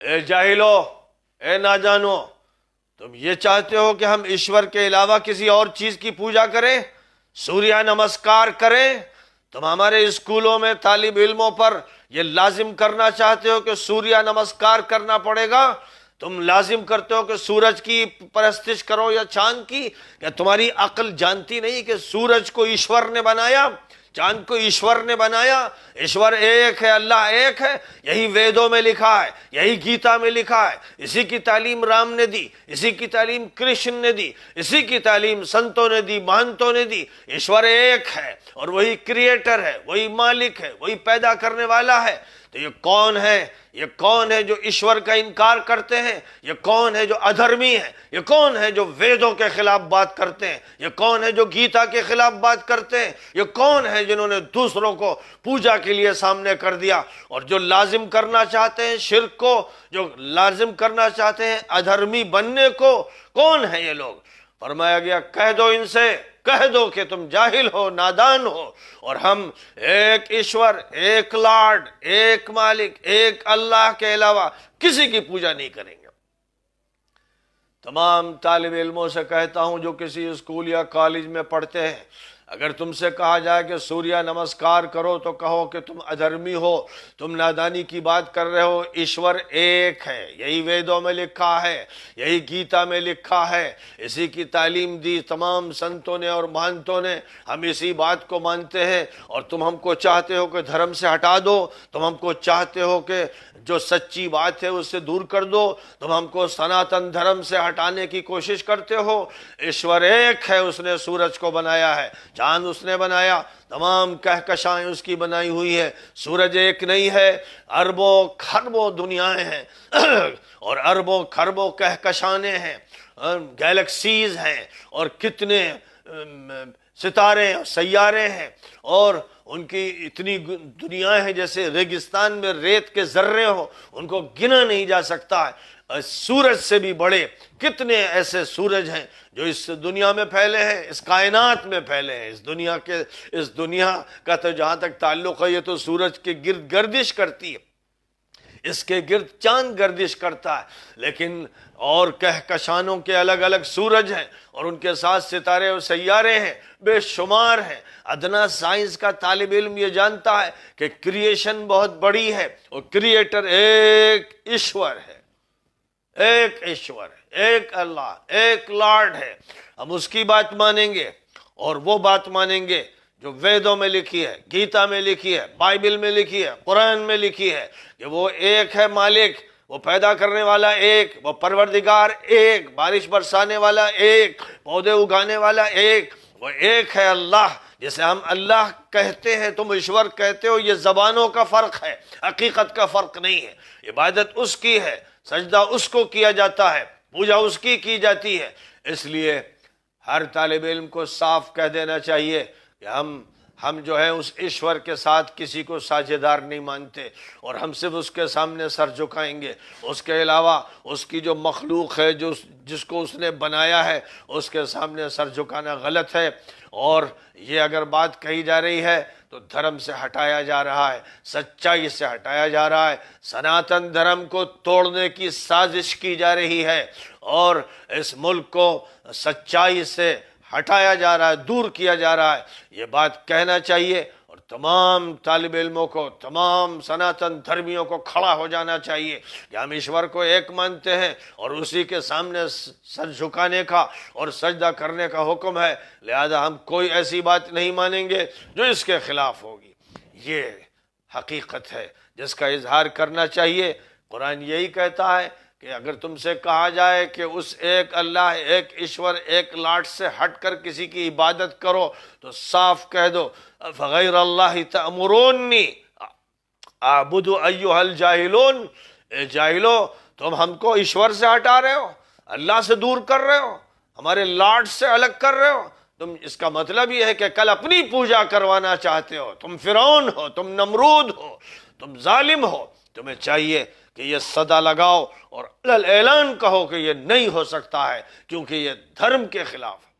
اے جاہلو، اے نادانو، تم یہ چاہتے ہو کہ ہم ایشور کے علاوہ کسی اور چیز کی پوجا کریں، سوریہ نمسکار کریں؟ تم ہمارے اسکولوں میں طالب علموں پر یہ لازم کرنا چاہتے ہو کہ سوریہ نمسکار کرنا پڑے گا؟ تم لازم کرتے ہو کہ سورج کی پرستش کرو یا چاند کی؟ کہ تمہاری عقل جانتی نہیں کہ سورج کو ایشور نے بنایا، چاند کو ایشور نے بنایا؟ ایشور ایک ہے، اللہ ایک ہے، یہی ویدوں میں لکھا ہے، یہی گیتا میں لکھا ہے، اسی کی تعلیم رام نے دی، اسی کی تعلیم کرشن نے دی، اسی کی تعلیم سنتوں نے دی، مہنتوں نے دی۔ ایشور ایک ہے اور وہی کریٹر ہے، وہی مالک ہے، وہی پیدا کرنے والا ہے۔ تو یہ کون ہے؟ یہ کون ہے جو ایشور کا انکار کرتے ہیں؟ یہ کون ہے جو ادھرمی ہے؟ یہ کون ہے جو ویدوں کے خلاف بات کرتے ہیں؟ یہ کون ہے جو گیتا کے خلاف بات کرتے ہیں؟ یہ کون ہے جنہوں نے دوسروں کو پوجا کے لیے سامنے کر دیا اور جو لازم کرنا چاہتے ہیں شرک کو، جو لازم کرنا چاہتے ہیں ادھرمی بننے کو؟ کون ہے یہ لوگ؟ فرمایا گیا کہہ دو ان سے، کہہ دو کہ تم جاہل ہو، نادان ہو، اور ہم ایک ایشور، ایک لارڈ، ایک مالک، ایک اللہ کے علاوہ کسی کی پوجا نہیں کریں گے۔ تمام طالب علموں سے کہتا ہوں جو کسی اسکول یا کالج میں پڑھتے ہیں، اگر تم سے کہا جائے کہ سوریہ نمسکار کرو تو کہو کہ تم ادھرمی ہو، تم نادانی کی بات کر رہے ہو۔ ایشور ایک ہے، یہی ویدوں میں لکھا ہے، یہی گیتا میں لکھا ہے، اسی کی تعلیم دی تمام سنتوں نے اور مہنتوں نے، ہم اسی بات کو مانتے ہیں، اور تم ہم کو چاہتے ہو کہ دھرم سے ہٹا دو، تم ہم کو چاہتے ہو کہ جو سچی بات ہے اس سے دور کر دو، تم ہم کو سناتن دھرم سے ہٹانے کی کوشش کرتے ہو۔ ایشور ایک ہے، اس نے سورج کو بنایا ہے، چاند اس نے بنایا، تمام کہکشائیں اس کی بنائی ہوئی ہے۔ سورج ایک نہیں ہے، اربوں خربوں دنیایں ہیں اور اربوں خربوں کہکشانے ہیں، گیلیکسیز ہیں، اور کتنے ستارے سیارے ہیں، اور ان کی اتنی دنیا ہے جیسے ریگستان میں ریت کے ذرے ہوں، ان کو گنا نہیں جا سکتا ہے۔ سورج سے بھی بڑے کتنے ایسے سورج ہیں جو اس دنیا میں پھیلے ہیں، اس کائنات میں پھیلے ہیں۔ اس دنیا کا تو جہاں تک تعلق ہے یہ تو سورج کے گرد گردش کرتی ہے، اس کے گرد چاند گردش کرتا ہے، لیکن اور کہکشانوں کے الگ الگ سورج ہیں اور ان کے ساتھ ستارے اور سیارے ہیں، بے شمار ہیں۔ ادنا سائنس کا طالب علم یہ جانتا ہے کہ کریشن بہت بڑی ہے اور کریٹر ایک ایشور ہے، ایک ایشور ہے، ایک اللہ، ایک لارڈ ہے۔ ہم اس کی بات مانیں گے اور وہ بات مانیں گے جو ویدوں میں لکھی ہے، گیتا میں لکھی ہے، بائبل میں لکھی ہے، قرآن میں لکھی ہے، کہ وہ ایک ہے مالک، وہ پیدا کرنے والا ایک، وہ پروردگار ایک، بارش برسانے والا ایک، پودے اگانے والا ایک، وہ ایک ہے اللہ، جسے ہم اللہ کہتے ہیں، تم ایشور کہتے ہو۔ یہ زبانوں کا فرق ہے، حقیقت کا فرق نہیں ہے۔ عبادت اس کی ہے، سجدہ اس کو کیا جاتا ہے، پوجا اس کی جاتی ہے۔ اس لیے ہر طالب علم کو صاف کہہ دینا چاہیے کہ ہم جو ہے اس ایشور کے ساتھ کسی کو ساجھیدار نہیں مانتے، اور ہم صرف اس کے سامنے سر جھکائیں گے۔ اس کے علاوہ اس کی جو مخلوق ہے، جس کو اس نے بنایا ہے، اس کے سامنے سر جھکانا غلط ہے۔ اور یہ اگر بات کہی جا رہی ہے تو دھرم سے ہٹایا جا رہا ہے، سچائی سے ہٹایا جا رہا ہے، سناتن دھرم کو توڑنے کی سازش کی جا رہی ہے، اور اس ملک کو سچائی سے ہٹایا جا رہا ہے، دور کیا جا رہا ہے۔ یہ بات کہنا چاہیے، اور تمام طالب علموں کو، تمام سناتن دھرمیوں کو کھڑا ہو جانا چاہیے کہ ہم ایشور کو ایک مانتے ہیں اور اسی کے سامنے سر جھکانے کا اور سجدہ کرنے کا حکم ہے، لہذا ہم کوئی ایسی بات نہیں مانیں گے جو اس کے خلاف ہوگی۔ یہ حقیقت ہے جس کا اظہار کرنا چاہیے۔ قرآن یہی کہتا ہے کہ اگر تم سے کہا جائے کہ اس ایک اللہ، ایک ایشور، ایک لاٹ سے ہٹ کر کسی کی عبادت کرو تو صاف کہہ دو فغیر اللہ تأمرونی اعبد ایھا الجاہلون۔ اے جاہلو، تم ہم کو ایشور سے ہٹا رہے ہو، اللہ سے دور کر رہے ہو، ہمارے لاٹ سے الگ کر رہے ہو۔ تم اس کا مطلب یہ ہے کہ کل اپنی پوجا کروانا چاہتے ہو۔ تم فرعون ہو، تم نمرود ہو، تم ظالم ہو۔ تمہیں چاہیے کہ یہ صدا لگاؤ اور اعلان کہو کہ یہ نہیں ہو سکتا ہے، کیونکہ یہ دھرم کے خلاف ہے۔